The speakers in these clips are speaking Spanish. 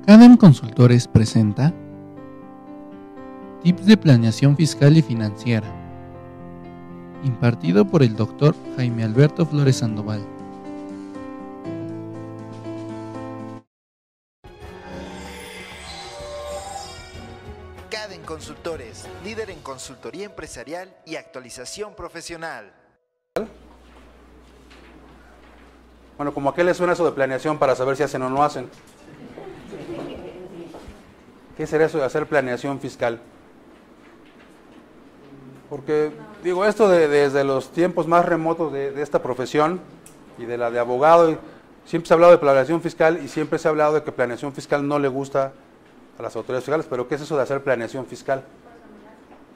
Cadem Consultores presenta Tips de Planeación Fiscal y Financiera, impartido por el Dr. Jaime Alberto Flores Sandoval. Cadem Consultores, líder en consultoría empresarial y actualización profesional. Bueno, como a qué le suena eso de planeación para saber si hacen o no hacen. ¿Qué será eso de hacer planeación fiscal? Porque, digo, esto desde los tiempos más remotos de esta profesión y de la de abogado, siempre se ha hablado de planeación fiscal y siempre se ha hablado de que planeación fiscal no le gusta a las autoridades fiscales. Pero ¿qué es eso de hacer planeación fiscal?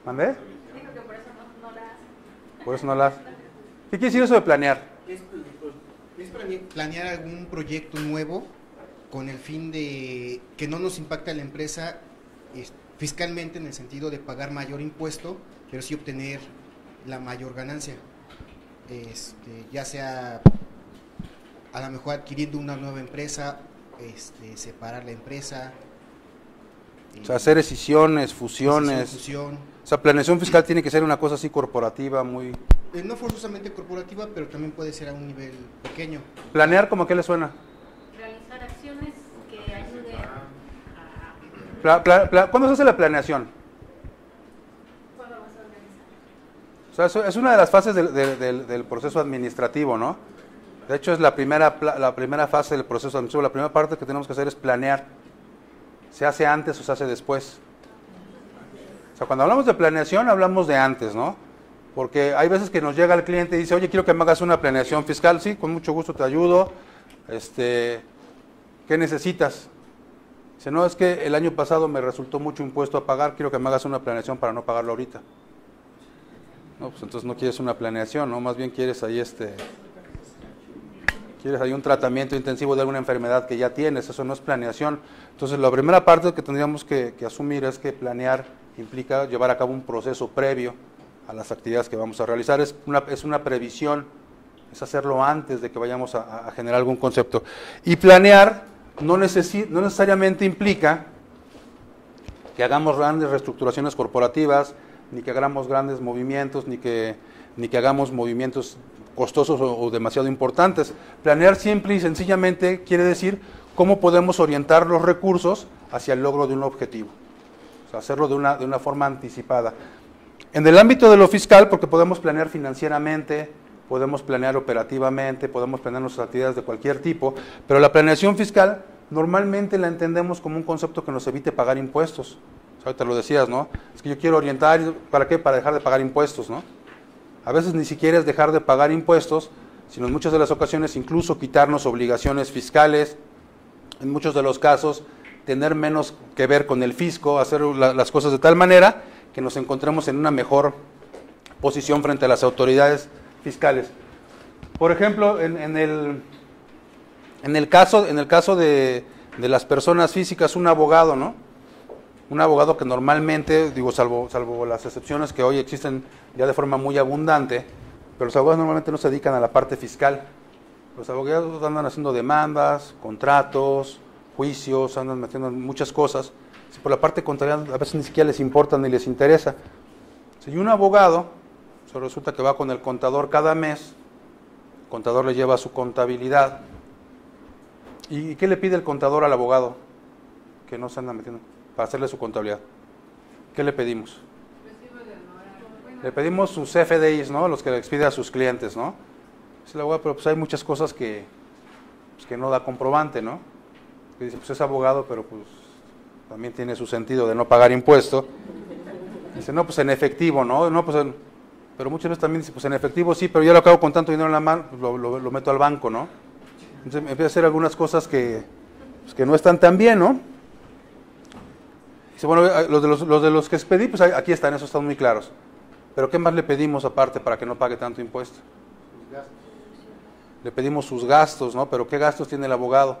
¿Mandé? Dijo que por eso no la hace. Por eso no la hace. ¿Qué quiere decir eso de planear? Es planear algún proyecto nuevo con el fin de que no nos impacte a la empresa fiscalmente, en el sentido de pagar mayor impuesto, pero sí obtener la mayor ganancia, ya sea a lo mejor adquiriendo una nueva empresa, separar la empresa, O sea, hacer escisiones, fusiones. fusión. O sea, planeación fiscal tiene que ser una cosa así corporativa, muy... No forzosamente corporativa, pero también puede ser a un nivel pequeño. ¿Planear como a qué le suena? Realizar acciones que ayuden a... ¿Cuándo se hace la planeación? ¿Cuándo vas a organizar? O sea, es una de las fases del proceso administrativo, ¿no? De hecho, es la primera fase del proceso administrativo. La primera parte que tenemos que hacer es planear. ¿Se hace antes o se hace después? O sea, cuando hablamos de planeación, hablamos de antes, ¿no? Porque hay veces que nos llega el cliente y dice, oye, quiero que me hagas una planeación fiscal. Sí, con mucho gusto te ayudo. ¿Qué necesitas? Dice, no, es que el año pasado me resultó mucho impuesto a pagar, quiero que me hagas una planeación para no pagarlo ahorita. No, pues entonces no quieres una planeación, ¿no? Más bien quieres ahí quieres ahí un tratamiento intensivo de alguna enfermedad que ya tienes, eso no es planeación. Entonces la primera parte que tendríamos que asumir es que planear implica llevar a cabo un proceso previo a las actividades que vamos a realizar, es una previsión, es hacerlo antes de que vayamos a generar algún concepto. Y planear no necesariamente implica que hagamos grandes reestructuraciones corporativas, ni que hagamos grandes movimientos, ni que hagamos movimientos costosos o demasiado importantes. Planear simple y sencillamente quiere decir cómo podemos orientar los recursos hacia el logro de un objetivo. O sea, hacerlo de una forma anticipada. En el ámbito de lo fiscal, porque podemos planear financieramente, podemos planear operativamente, podemos planear nuestras actividades de cualquier tipo, pero la planeación fiscal normalmente la entendemos como un concepto que nos evite pagar impuestos. O sea, ahorita lo decías, ¿no? Es que yo quiero orientar, ¿para qué? Para dejar de pagar impuestos, ¿no? A veces ni siquiera es dejar de pagar impuestos, sino en muchas de las ocasiones incluso quitarnos obligaciones fiscales, en muchos de los casos tener menos que ver con el fisco, hacer las cosas de tal manera que nos encontremos en una mejor posición frente a las autoridades fiscales. Por ejemplo, en el caso de las personas físicas, un abogado, ¿no? Un abogado que normalmente, digo, salvo las excepciones que hoy existen ya de forma muy abundante, pero los abogados normalmente no se dedican a la parte fiscal. Los abogados andan haciendo demandas, contratos, juicios, andan metiendo muchas cosas. Si por la parte contable a veces ni siquiera les importa ni les interesa. Si un abogado, resulta que va con el contador cada mes, el contador le lleva su contabilidad. ¿Y qué le pide el contador al abogado que no se anda metiendo para hacerle su contabilidad? ¿Qué le pedimos? Le pedimos sus FDIs, ¿no? Los que le expide a sus clientes, ¿no? Dice el abogado, pero pues hay muchas cosas que no da comprobante, ¿no? Que dice, pues es abogado, pero pues también tiene su sentido de no pagar impuesto. Dice, no, pues en efectivo, ¿no? No, pues pero muchas veces también dice, pues en efectivo sí, pero yo lo acabo con tanto dinero en la mano, pues lo meto al banco, ¿no? Entonces me empieza a hacer algunas cosas que no están tan bien, ¿no? Dice, bueno, los de los que expedí, pues aquí están, esos están muy claros. Pero ¿qué más le pedimos aparte para que no pague tanto impuesto? Sus gastos. Le pedimos sus gastos, ¿no? Pero ¿qué gastos tiene el abogado?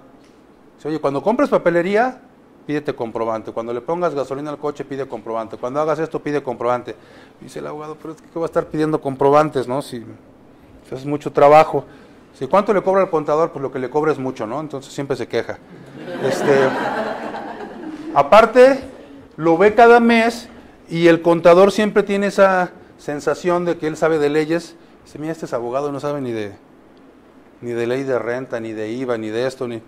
Dice, oye, cuando compres papelería, pídete comprobante. Cuando le pongas gasolina al coche, pide comprobante. Cuando hagas esto, pide comprobante. Dice el abogado, pero es que ¿qué va a estar pidiendo comprobantes, no? Si es mucho trabajo. Si ¿cuánto le cobra al contador? Pues lo que le cobra es mucho, ¿no? Entonces siempre se queja. Aparte, lo ve cada mes y el contador siempre tiene esa sensación de que él sabe de leyes. Dice, mira, este es abogado, no sabe ni de ley de renta, ni de IVA, ni de esto, ni...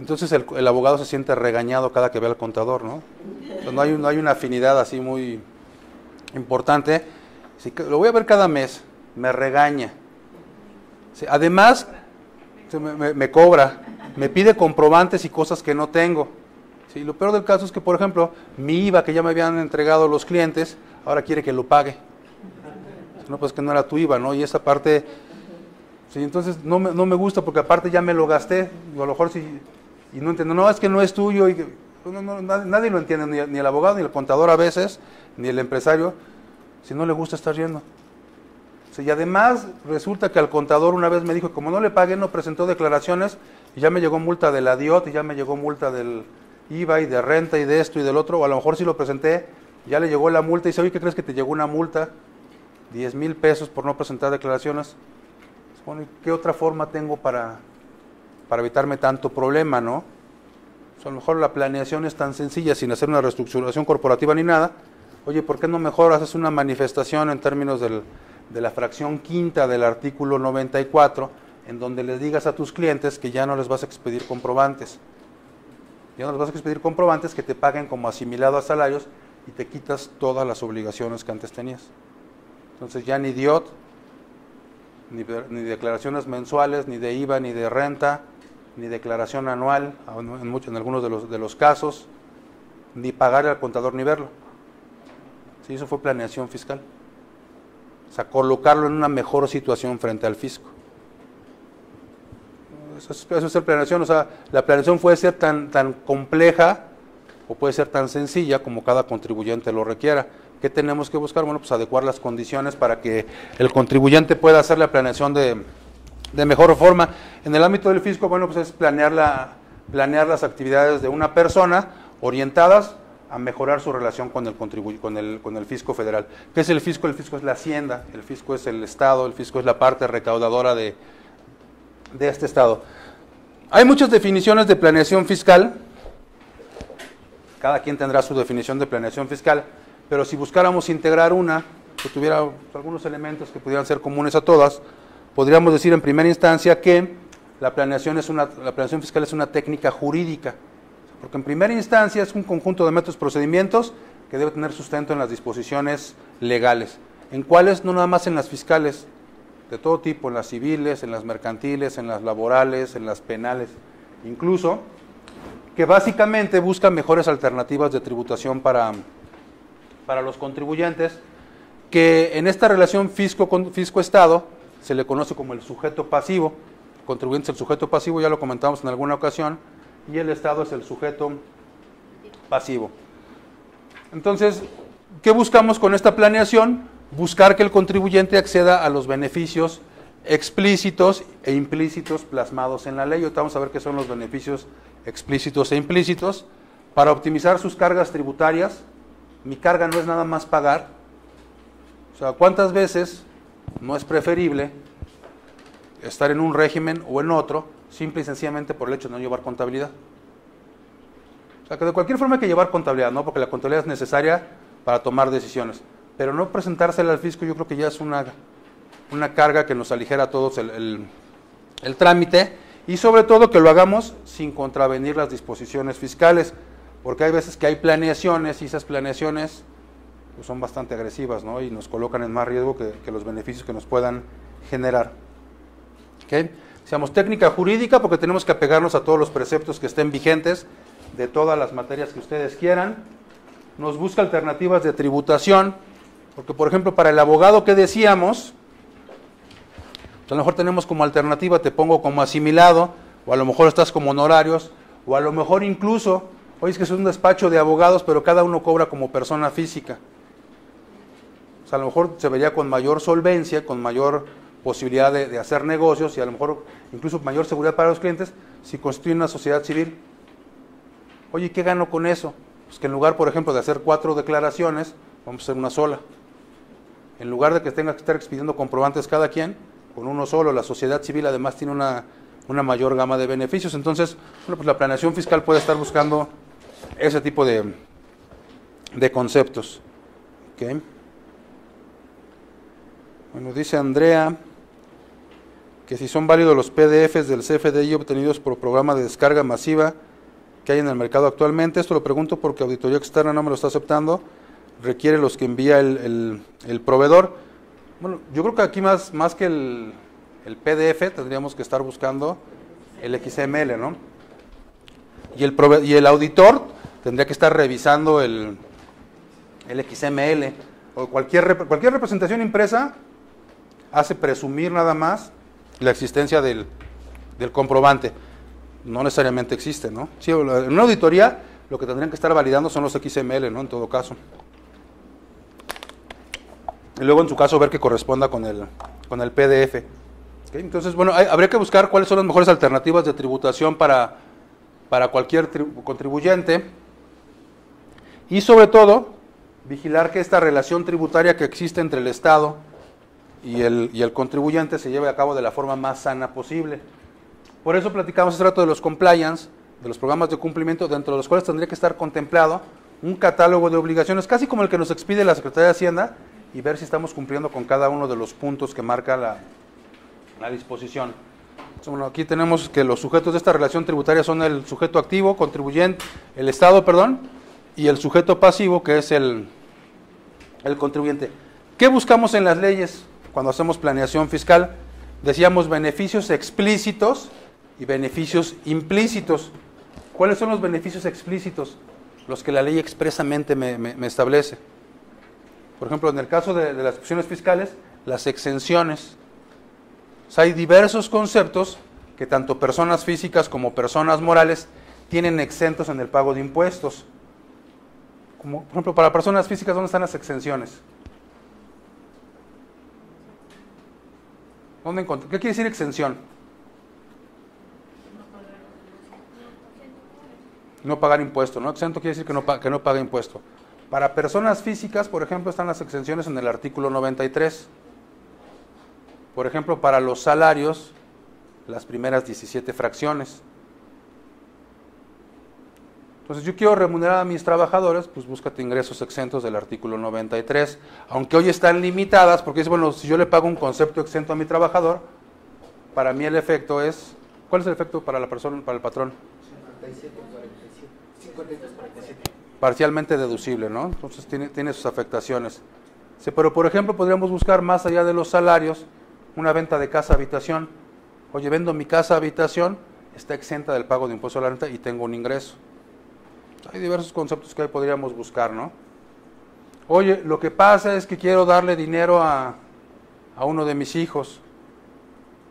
Entonces el abogado se siente regañado cada que ve al contador, ¿no? Entonces no hay una afinidad así muy importante. Si lo voy a ver cada mes, me regaña. Sí, además, me cobra, me pide comprobantes y cosas que no tengo. Sí, lo peor del caso es que, por ejemplo, mi IVA que ya me habían entregado los clientes, ahora quiere que lo pague. No, pues que no era tu IVA, ¿no? Y esa parte, sí, entonces no me gusta porque aparte ya me lo gasté. A lo mejor sí, y no entiendo, no, es que no es tuyo. Y, nadie lo entiende, ni el abogado, ni el contador a veces, ni el empresario, si no le gusta estar yendo. Sí, y además resulta que al contador una vez me dijo, como no le pagué, no presentó declaraciones, y ya me llegó multa de la DIOT, y ya me llegó multa del IVA, y de renta, y de esto, y del otro, o a lo mejor sí lo presenté, ya le llegó la multa, y dice, oye, ¿qué crees que te llegó una multa? 10,000 pesos por no presentar declaraciones. Bueno, ¿y qué otra forma tengo para evitarme tanto problema, no? O sea, a lo mejor la planeación es tan sencilla, sin hacer una reestructuración corporativa ni nada. Oye, ¿por qué no mejor haces una manifestación en términos de la fracción quinta del artículo 94, en donde les digas a tus clientes que ya no les vas a expedir comprobantes? Ya no les vas a expedir comprobantes, que te paguen como asimilado a salarios y te quitas todas las obligaciones que antes tenías. Entonces ya ni DIOT, ni declaraciones mensuales, ni de IVA, ni de renta, ni declaración anual, en algunos de los casos, ni pagar al contador ni verlo. Sí, eso fue planeación fiscal. O sea, colocarlo en una mejor situación frente al fisco. Eso es la planeación. O sea, la planeación puede ser tan compleja o puede ser tan sencilla como cada contribuyente lo requiera. ¿Qué tenemos que buscar? Bueno, pues adecuar las condiciones para que el contribuyente pueda hacer la planeación de mejor forma. En el ámbito del fisco, bueno, pues es planear las actividades de una persona orientadas a mejorar su relación con el fisco federal. ¿Qué es el fisco? El fisco es la hacienda, el fisco es el Estado, el fisco es la parte recaudadora de este Estado. Hay muchas definiciones de planeación fiscal, cada quien tendrá su definición de planeación fiscal, pero si buscáramos integrar una que tuviera algunos elementos que pudieran ser comunes a todas, podríamos decir en primera instancia que la planeación fiscal es una técnica jurídica, porque en primera instancia es un conjunto de métodos y procedimientos que debe tener sustento en las disposiciones legales. ¿En cuáles? No nada más en las fiscales, de todo tipo, en las civiles, en las mercantiles, en las laborales, en las penales, incluso, que básicamente busca mejores alternativas de tributación para los contribuyentes, que en esta relación fisco-estado se le conoce como el sujeto pasivo. El contribuyente es el sujeto pasivo, ya lo comentamos en alguna ocasión, y el Estado es el sujeto pasivo. Entonces, ¿qué buscamos con esta planeación? Buscar que el contribuyente acceda a los beneficios explícitos e implícitos plasmados en la ley. Ahorita vamos a ver qué son los beneficios explícitos e implícitos para optimizar sus cargas tributarias. Mi carga no es nada más pagar. O sea, ¿cuántas veces no es preferible estar en un régimen o en otro, simple y sencillamente por el hecho de no llevar contabilidad? O sea, que de cualquier forma hay que llevar contabilidad, ¿no? Porque la contabilidad es necesaria para tomar decisiones. Pero no presentársela al fisco, yo creo que ya es una carga que nos aligera a todos el trámite, y sobre todo que lo hagamos sin contravenir las disposiciones fiscales, porque hay veces que hay planeaciones y esas planeaciones pues, son bastante agresivas, ¿no? Y nos colocan en más riesgo que los beneficios que nos puedan generar. ¿Okay? Seamos técnica jurídica porque tenemos que apegarnos a todos los preceptos que estén vigentes de todas las materias que ustedes quieran. Nos busca alternativas de tributación, porque por ejemplo para el abogado que decíamos, pues, a lo mejor tenemos como alternativa, te pongo como asimilado, o a lo mejor estás como honorarios, o a lo mejor incluso, oye, es que es un despacho de abogados, pero cada uno cobra como persona física. O sea, a lo mejor se vería con mayor solvencia, con mayor posibilidad de hacer negocios y a lo mejor incluso mayor seguridad para los clientes si constituyen una sociedad civil. Oye, ¿qué gano con eso? Pues que en lugar, por ejemplo, de hacer 4 declaraciones, vamos a hacer una sola. En lugar de que tenga que estar expidiendo comprobantes cada quien, con uno solo, la sociedad civil además tiene una mayor gama de beneficios. Entonces, bueno, pues la planeación fiscal puede estar buscando ese tipo de conceptos. ¿Okay? Bueno, dice Andrea que si son válidos los PDFs del CFDI obtenidos por programa de descarga masiva que hay en el mercado actualmente. Esto lo pregunto porque auditoría externa no me lo está aceptando, requiere los que envía el proveedor. Bueno, yo creo que aquí más que el PDF tendríamos que estar buscando el XML, ¿no? Y el auditor tendría que estar revisando el XML, o cualquier representación impresa hace presumir nada más la existencia del comprobante. No necesariamente existe, ¿no? Sí, en una auditoría lo que tendrían que estar validando son los XML, ¿no? En todo caso. Y luego en su caso ver que corresponda con el PDF. ¿Okay? Entonces, bueno, habría que buscar cuáles son las mejores alternativas de tributación para cualquier contribuyente. Y sobre todo, vigilar que esta relación tributaria que existe entre el Estado y el contribuyente se lleve a cabo de la forma más sana posible. Por eso platicamos hace rato de los compliance, de los programas de cumplimiento, dentro de los cuales tendría que estar contemplado un catálogo de obligaciones, casi como el que nos expide la Secretaría de Hacienda, y ver si estamos cumpliendo con cada uno de los puntos que marca la disposición. Entonces, bueno, aquí tenemos que los sujetos de esta relación tributaria son el sujeto activo, contribuyente, el Estado, perdón, y el sujeto pasivo, que es el contribuyente. ¿Qué buscamos en las leyes cuando hacemos planeación fiscal? Decíamos beneficios explícitos y beneficios implícitos. ¿Cuáles son los beneficios explícitos? Los que la ley expresamente me establece. Por ejemplo, en el caso de las excepciones fiscales, las exenciones. O sea, hay diversos conceptos que tanto personas físicas como personas morales tienen exentos en el pago de impuestos. Como, por ejemplo, para personas físicas, ¿dónde están las exenciones? ¿Qué quiere decir exención? No pagar impuesto, ¿no? Exento quiere decir que no paga impuesto. Para personas físicas, por ejemplo, están las exenciones en el artículo 93. Por ejemplo, para los salarios, las primeras 17 fracciones. Entonces, yo quiero remunerar a mis trabajadores, pues búscate ingresos exentos del artículo 93. Aunque hoy están limitadas, porque dice, bueno, si yo le pago un concepto exento a mi trabajador, para mí el efecto es, ¿cuál es el efecto para la persona, para el patrón? 53-47. Parcialmente deducible, ¿no? Entonces tiene sus afectaciones. Sí, pero por ejemplo podríamos buscar más allá de los salarios una venta de casa-habitación. Oye, vendo mi casa-habitación, está exenta del pago de impuesto a la renta y tengo un ingreso. Hay diversos conceptos que ahí podríamos buscar, ¿no? Oye, lo que pasa es que quiero darle dinero a uno de mis hijos.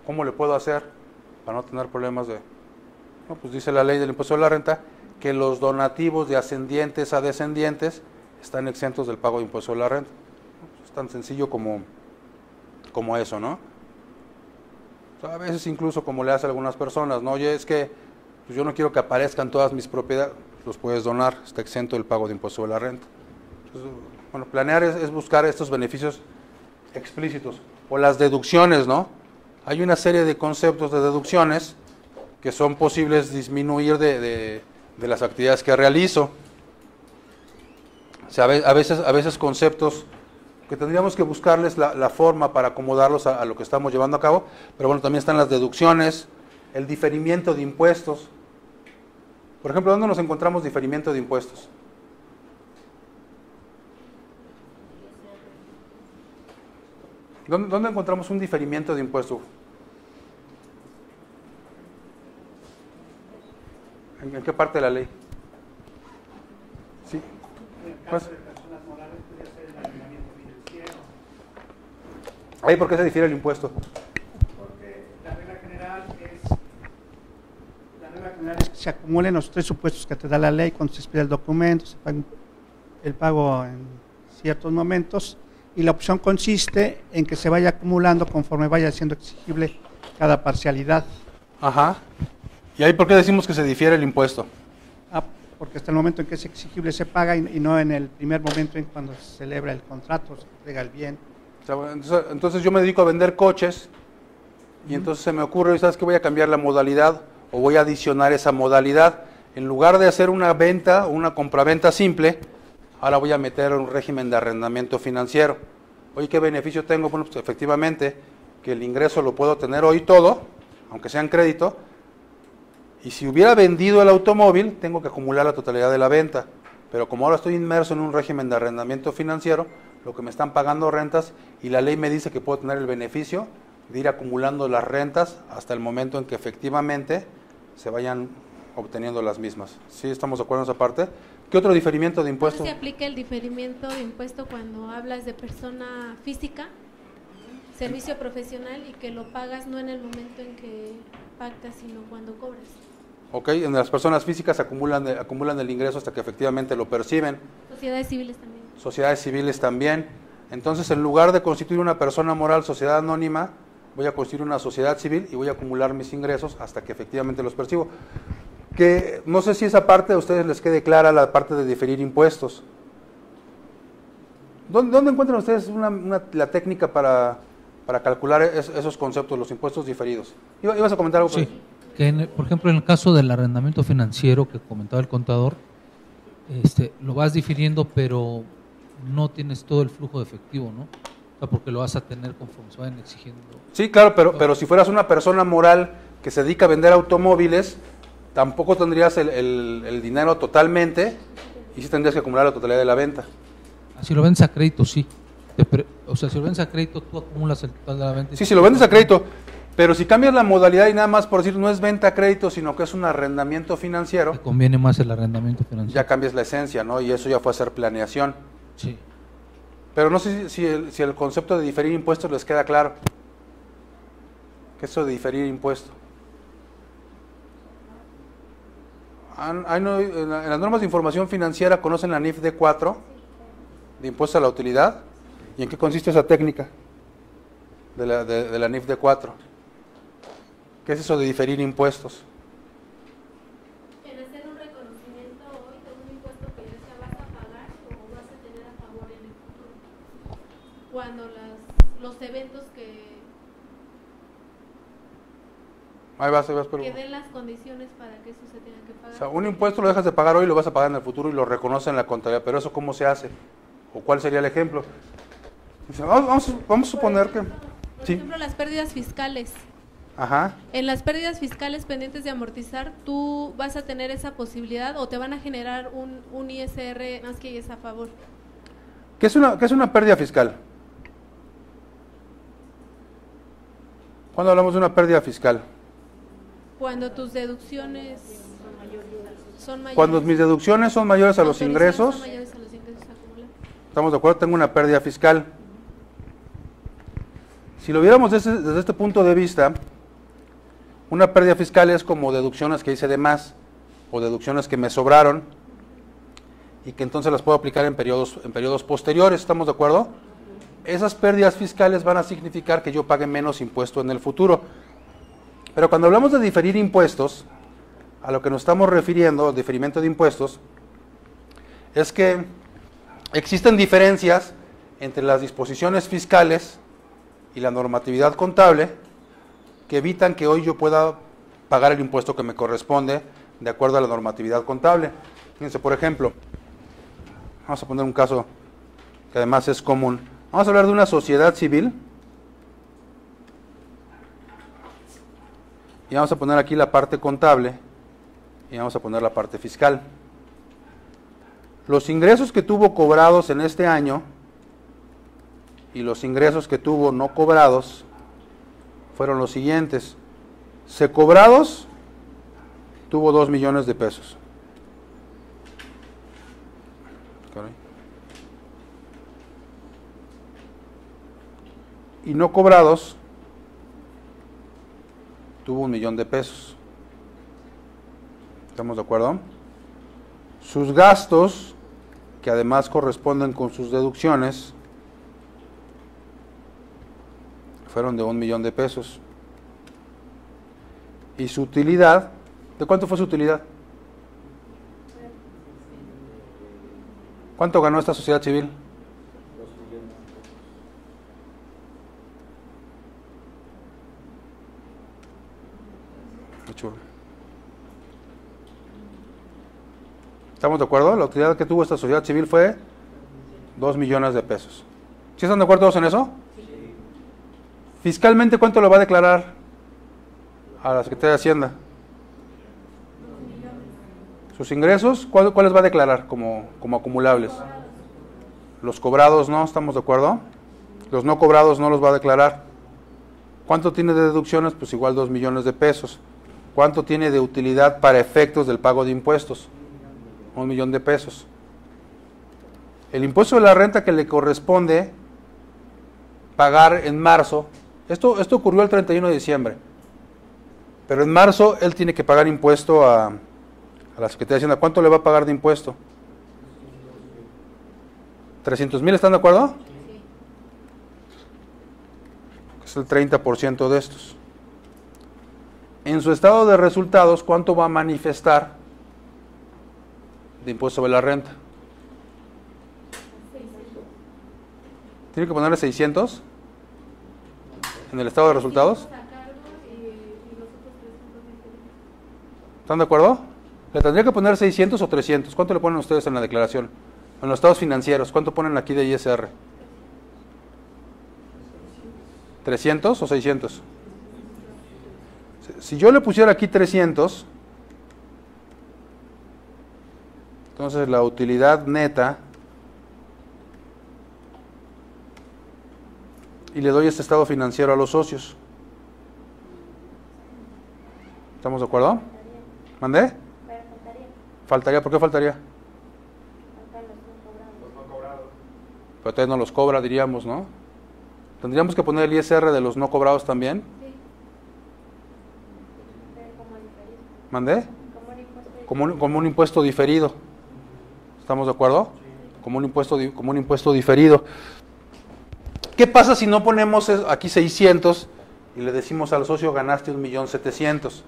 ¿Cómo le puedo hacer para no tener problemas de...? No, pues dice la ley del impuesto a la renta que los donativos de ascendientes a descendientes están exentos del pago de impuesto a la renta. Es tan sencillo como eso, ¿no? O sea, a veces incluso como le hace a algunas personas, ¿no? Oye, es que pues yo no quiero que aparezcan todas mis propiedades, los puedes donar, está exento del pago de impuesto a la renta. Entonces, bueno, planear es buscar estos beneficios explícitos. O las deducciones, ¿no? Hay una serie de conceptos de deducciones que son posibles disminuir de las actividades que realizo. O sea, a veces conceptos que tendríamos que buscarles la forma para acomodarlos a lo que estamos llevando a cabo, pero bueno, también están las deducciones, el diferimiento de impuestos. Por ejemplo, ¿dónde nos encontramos diferimiento de impuestos? ¿Dónde encontramos un diferimiento de impuesto? ¿En qué parte de la ley? Sí. En el caso de personas morales podría ser el alineamiento financiero. ¿Ahí por qué se difiere el impuesto? Porque la regla general es que se acumulen los 3 supuestos que te da la ley cuando se expide el documento, se paga el pago en ciertos momentos, y la opción consiste en que se vaya acumulando conforme vaya siendo exigible cada parcialidad. Ajá. ¿Y ahí por qué decimos que se difiere el impuesto? Porque hasta el momento en que es exigible se paga y no en el primer momento en cuando se celebra el contrato, se entrega el bien. O sea, bueno, entonces yo me dedico a vender coches y entonces se me ocurre, ¿sabes qué? Voy a cambiar la modalidad o voy a adicionar esa modalidad. En lugar de hacer una venta, una compraventa simple, ahora voy a meter un régimen de arrendamiento financiero. Oye, ¿qué beneficio tengo? Bueno, pues efectivamente que el ingreso lo puedo tener hoy todo, aunque sea en crédito, y si hubiera vendido el automóvil, tengo que acumular la totalidad de la venta. Pero como ahora estoy inmerso en un régimen de arrendamiento financiero, lo que me están pagando rentas, y la ley me dice que puedo tener el beneficio de ir acumulando las rentas hasta el momento en que efectivamente se vayan obteniendo las mismas. ¿Sí estamos de acuerdo en esa parte? ¿Qué otro diferimiento de impuestos? ¿No se aplica el diferimiento de impuesto cuando hablas de persona física, servicio profesional, y que lo pagas no en el momento en que pactas, sino cuando cobras? Ok, en las personas físicas acumulan el ingreso hasta que efectivamente lo perciben. Sociedades civiles también. Sociedades civiles también. Entonces, en lugar de constituir una persona moral, sociedad anónima, voy a constituir una sociedad civil y voy a acumular mis ingresos hasta que efectivamente los percibo. Que no sé si esa parte a ustedes les quede clara, la parte de diferir impuestos. ¿Dónde encuentran ustedes la técnica para calcular esos conceptos, los impuestos diferidos? ¿Ibas a comentar algo? Sí, que por ejemplo en el caso del arrendamiento financiero que comentaba el contador, lo vas difiriendo, pero no tienes todo el flujo de efectivo, ¿no? O sea, porque lo vas a tener conforme se vayan exigiendo. Sí, claro, pero si fueras una persona moral que se dedica a vender automóviles, tampoco tendrías el dinero totalmente y sí tendrías que acumular la totalidad de la venta. Si lo vendes a crédito, sí. O sea, si lo vendes a crédito, tú acumulas el total de la venta. Sí, si lo vendes a crédito, pero si cambias la modalidad y nada más por decir no es venta a crédito, sino que es un arrendamiento financiero, te conviene más el arrendamiento financiero. Ya cambias la esencia, ¿no? Y eso ya fue hacer planeación. Sí. Pero no sé si el concepto de diferir impuestos les queda claro. ¿Qué es eso de diferir impuesto? En las normas de información financiera conocen la NIF D4, de impuesto a la utilidad. ¿Y en qué consiste esa técnica de la NIF D4? ¿Qué es eso de diferir impuestos? En hacer un reconocimiento hoy de un impuesto que ya vas a pagar o vas a tener a favor en el futuro. Cuando los eventos que den las condiciones para que eso se tenga que pagar. O sea, un impuesto lo dejas de pagar hoy y lo vas a pagar en el futuro y lo reconoce en la contabilidad. Pero eso, ¿cómo se hace? ¿O cuál sería el ejemplo? Vamos a suponer que... Por ejemplo, las pérdidas fiscales. Ajá. En las pérdidas fiscales pendientes de amortizar, tú vas a tener esa posibilidad o te van a generar un ISR más que es a favor. ¿Qué es una pérdida fiscal? ¿Cuándo hablamos de una pérdida fiscal? Cuando tus deducciones son mayores. Cuando mis deducciones son mayores a los ingresos. Son mayores a los ingresos acumulados. ¿Estamos de acuerdo? Tengo una pérdida fiscal. Si lo viéramos desde este punto de vista, una pérdida fiscal es como deducciones que hice de más o deducciones que me sobraron y que entonces las puedo aplicar en periodos posteriores. ¿Estamos de acuerdo? Esas pérdidas fiscales van a significar que yo pague menos impuesto en el futuro. Pero cuando hablamos de diferir impuestos, a lo que nos estamos refiriendo, diferimiento de impuestos, es que existen diferencias entre las disposiciones fiscales y la normatividad contable que evitan que hoy yo pueda pagar el impuesto que me corresponde de acuerdo a la normatividad contable. Fíjense, por ejemplo, vamos a poner un caso que además es común. Vamos a hablar de una sociedad civil y vamos a poner aquí la parte contable y vamos a poner la parte fiscal. Los ingresos que tuvo cobrados en este año y los ingresos que tuvo no cobrados fueron los siguientes. Se cobrados tuvo 2 millones de pesos. Y no cobrados tuvo 1 millón de pesos. ¿Estamos de acuerdo? Sus gastos, que además corresponden con sus deducciones, fueron de 1 millón de pesos. Y su utilidad, ¿de cuánto fue su utilidad? ¿Cuánto ganó esta sociedad civil? 2 millones. ¿Estamos de acuerdo? La utilidad que tuvo esta sociedad civil fue 2 millones de pesos. ¿Sí están de acuerdo todos en eso? Fiscalmente, ¿cuánto lo va a declarar a la Secretaría de Hacienda? Sus ingresos, ¿cuáles va a declarar como acumulables? Los cobrados no, ¿estamos de acuerdo? Los no cobrados no los va a declarar. ¿Cuánto tiene de deducciones? Pues igual 2 millones de pesos. ¿Cuánto tiene de utilidad para efectos del pago de impuestos? 1 millón de pesos. El impuesto de la renta que le corresponde pagar en marzo, esto ocurrió el 31 de diciembre, pero en marzo él tiene que pagar impuesto a la Secretaría de Hacienda. ¿Cuánto le va a pagar de impuesto? 300,000, ¿están de acuerdo? Es el 30% de estos. En su estado de resultados, ¿cuánto va a manifestar de impuesto sobre la renta? ¿Tiene que ponerle 600 en el estado de resultados? ¿Están de acuerdo? ¿Le tendría que poner 600 o 300? ¿Cuánto le ponen ustedes en la declaración? En los estados financieros, ¿cuánto ponen aquí de ISR? ¿300 o 600? Si yo le pusiera aquí 300, entonces la utilidad neta, y le doy este estado financiero a los socios. ¿Estamos de acuerdo? ¿Mandé? Faltaría, ¿por qué faltaría? Pero todavía no los cobra, diríamos, ¿no? ¿Tendríamos que poner el ISR de los no cobrados también? ¿Mandé? Como un impuesto diferido. ¿Estamos de acuerdo? Como un impuesto diferido. ¿Qué pasa si no ponemos aquí 600 y le decimos al socio ganaste 1.700.000?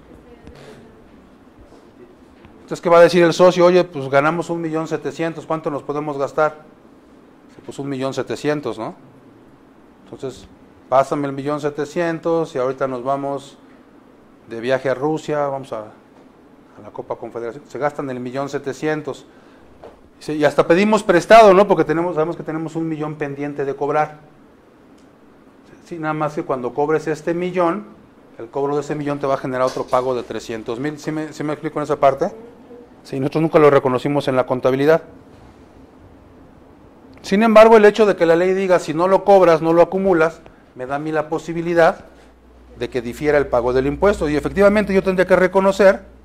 Entonces, ¿qué va a decir el socio? Oye, pues ganamos 1.700.000, ¿cuánto nos podemos gastar? Pues 1.700.000, ¿no? Entonces, pásame el 1.700.000 y ahorita nos vamos de viaje a Rusia, vamos a la Copa Confederación, se gastan el 1.700.000. Y hasta pedimos prestado, ¿no? Porque sabemos que tenemos 1 millón pendiente de cobrar. Sí, nada más que cuando cobres este millón, el cobro de ese millón te va a generar otro pago de 300,000. ¿Sí me explico en esa parte? Sí, nosotros nunca lo reconocimos en la contabilidad. Sin embargo, el hecho de que la ley diga si no lo cobras, no lo acumulas, me da a mí la posibilidad de que difiera el pago del impuesto. Y efectivamente yo tendría que reconocer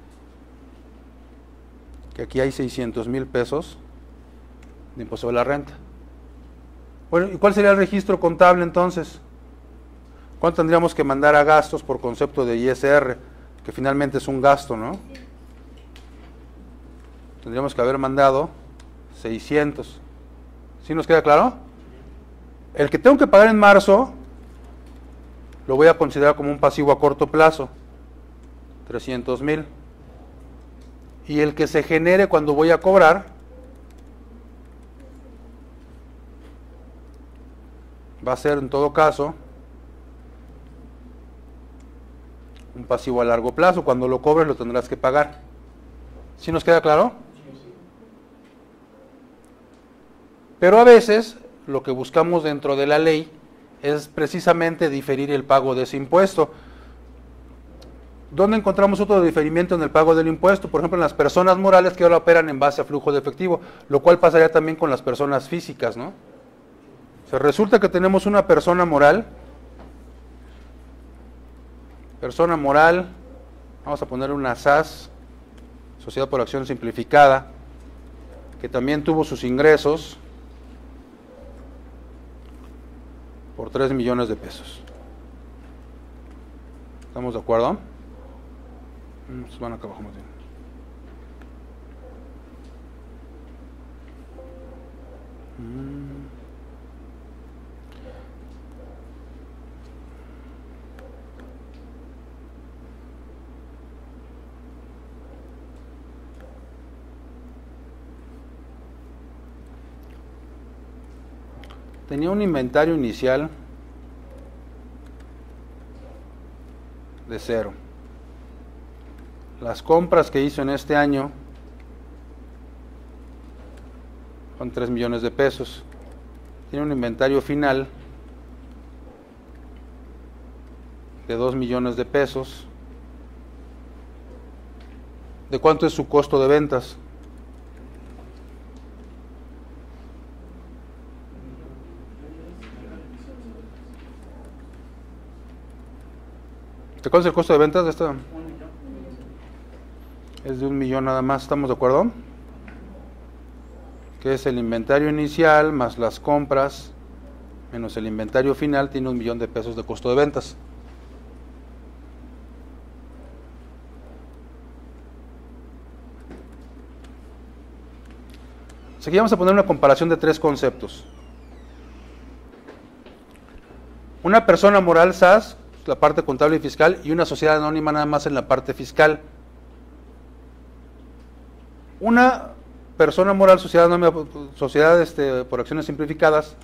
que aquí hay 600,000 pesos de impuesto sobre la renta. Bueno, ¿y cuál sería el registro contable entonces? ¿Cuánto tendríamos que mandar a gastos por concepto de ISR? Que finalmente es un gasto, ¿no? Tendríamos que haber mandado 600. ¿Sí nos queda claro? El que tengo que pagar en marzo lo voy a considerar como un pasivo a corto plazo, 300,000. Y el que se genere cuando voy a cobrar va a ser en todo caso un pasivo a largo plazo. Cuando lo cobres lo tendrás que pagar. ¿Sí nos queda claro? Pero a veces lo que buscamos dentro de la ley es precisamente diferir el pago de ese impuesto. ¿Dónde encontramos otro diferimiento en el pago del impuesto? Por ejemplo, en las personas morales que ahora operan en base a flujo de efectivo, lo cual pasaría también con las personas físicas, ¿no? O sea, resulta que tenemos una persona moral, vamos a poner una SAS, Sociedad por Acción Simplificada, que también tuvo sus ingresos por 3 millones de pesos. ¿Estamos de acuerdo? Se van acá abajo más bien. Tenía un inventario inicial de 0. Las compras que hizo en este año Con 3 millones de pesos. Tiene un inventario final de 2 millones de pesos. ¿De cuánto es su costo de ventas? ¿De cuánto es el costo de ventas de esta? Es de 1 millón nada más, ¿estamos de acuerdo? Que es el inventario inicial más las compras menos el inventario final, tiene 1 millón de pesos de costo de ventas. Aquí vamos a poner una comparación de 3 conceptos. Una persona moral SAS, la parte contable y fiscal, y una sociedad anónima nada más en la parte fiscal. Una persona moral, sociedad anónima, sociedad por acciones simplificadas,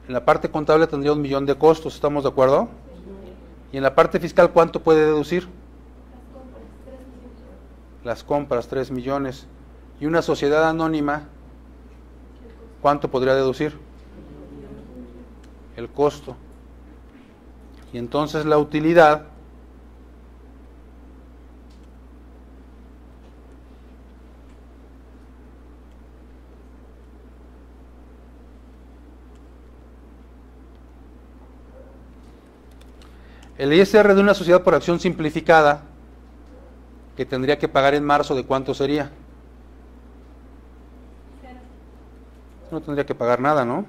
en la parte contable tendría 1 millón de costos, ¿estamos de acuerdo? Y en la parte fiscal, ¿cuánto puede deducir? Las compras, 3 millones. Y una sociedad anónima, ¿cuánto podría deducir? El costo. Y entonces la utilidad el ISR de una sociedad por acción simplificada que tendría que pagar en marzo, ¿de cuánto sería? No tendría que pagar nada, ¿no?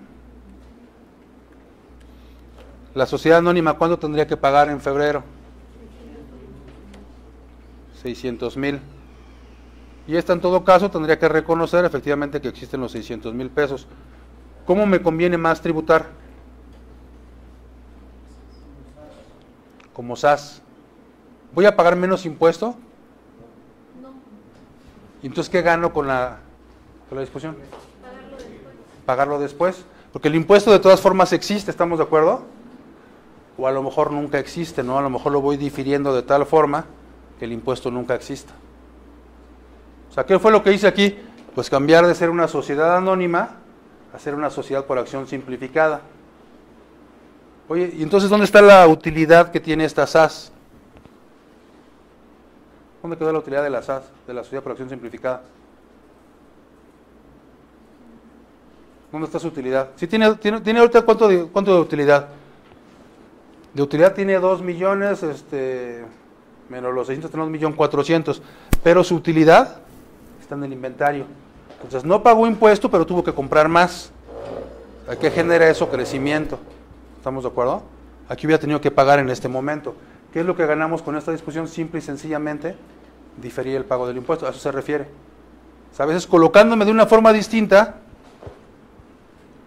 La sociedad anónima, ¿cuándo tendría que pagar en febrero? 600,000. Y esta en todo caso tendría que reconocer efectivamente que existen los 600,000 pesos. ¿Cómo me conviene más tributar? Como SAS. ¿Voy a pagar menos impuesto? No, ¿Y entonces qué gano con la disposición? pagarlo después. Pagarlo después. Porque el impuesto de todas formas existe, ¿estamos de acuerdo? O a lo mejor nunca existe, ¿no? A lo mejor lo voy difiriendo de tal forma que el impuesto nunca exista. O sea, ¿qué fue lo que hice aquí? Pues cambiar de ser una sociedad anónima a ser una sociedad por acción simplificada. Oye, ¿y entonces dónde está la utilidad que tiene esta SAS? ¿Dónde quedó la utilidad de la SAS, de la sociedad por acción simplificada? ¿Dónde está su utilidad? ¿Sí tiene ahorita cuánto de utilidad? De utilidad tiene 2 millones, menos los 600 tenemos 1.400.000, pero su utilidad está en el inventario. Entonces no pagó impuesto, pero tuvo que comprar más. ¿A qué genera eso? Crecimiento. ¿Estamos de acuerdo? Aquí hubiera tenido que pagar en este momento. ¿Qué es lo que ganamos con esta disposición? Simple y sencillamente diferir el pago del impuesto. A eso se refiere. O sea, a veces colocándome de una forma distinta,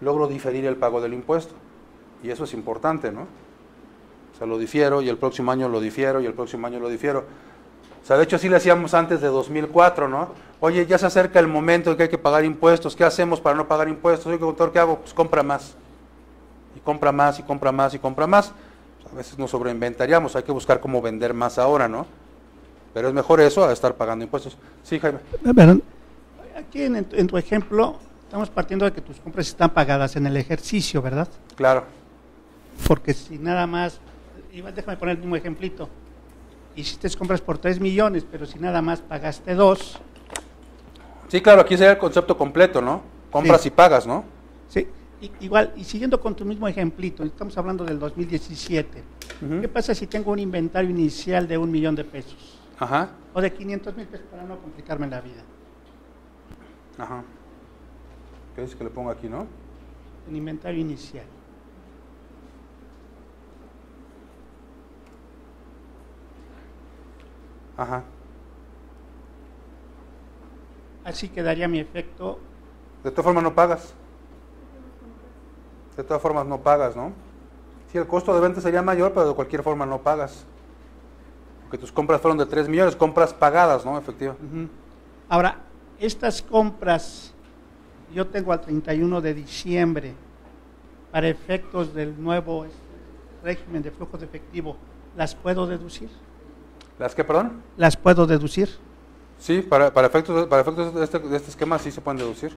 logro diferir el pago del impuesto. Y eso es importante, ¿no? O sea, lo difiero y el próximo año lo difiero y el próximo año lo difiero. O sea, de hecho así lo hacíamos antes de 2004, ¿no? Oye, ya se acerca el momento en que hay que pagar impuestos. ¿Qué hacemos para no pagar impuestos? Oye, contador, ¿qué hago? Pues compra más. Y compra más, y compra más, y compra más. O sea, a veces nos sobreinventariamos, hay que buscar cómo vender más ahora, ¿no? Pero es mejor eso a estar pagando impuestos. Sí, Jaime. Pero aquí en tu ejemplo, estamos partiendo de que tus compras están pagadas en el ejercicio, ¿verdad? Claro. Porque si nada más, déjame poner el mismo ejemplito, hiciste compras por 3 millones, pero si nada más pagaste 2. Sí, claro, aquí sería el concepto completo, ¿no? Compras Sí. y pagas, ¿no? Sí, igual, y siguiendo con tu mismo ejemplito, estamos hablando del 2017. Ujú. ¿Qué pasa si tengo un inventario inicial de 1 millón de pesos? Ajá, O de 500,000 pesos para no complicarme la vida. ajá. ¿Qué dice que le pongo aquí, no? Un inventario inicial. Ajá. Así quedaría mi efecto. De todas formas no pagas. De todas formas no pagas, ¿no? Sí, el costo de venta sería mayor, pero de cualquier forma no pagas. Porque tus compras fueron de 3 millones, compras pagadas, ¿no? Efectivo. Ujú. Ahora, estas compras, yo tengo al 31 de diciembre, para efectos del nuevo régimen de flujo de efectivo, ¿las puedo deducir? ¿Las qué, perdón? ¿Las puedo deducir? Sí, para efectos de este esquema sí se pueden deducir.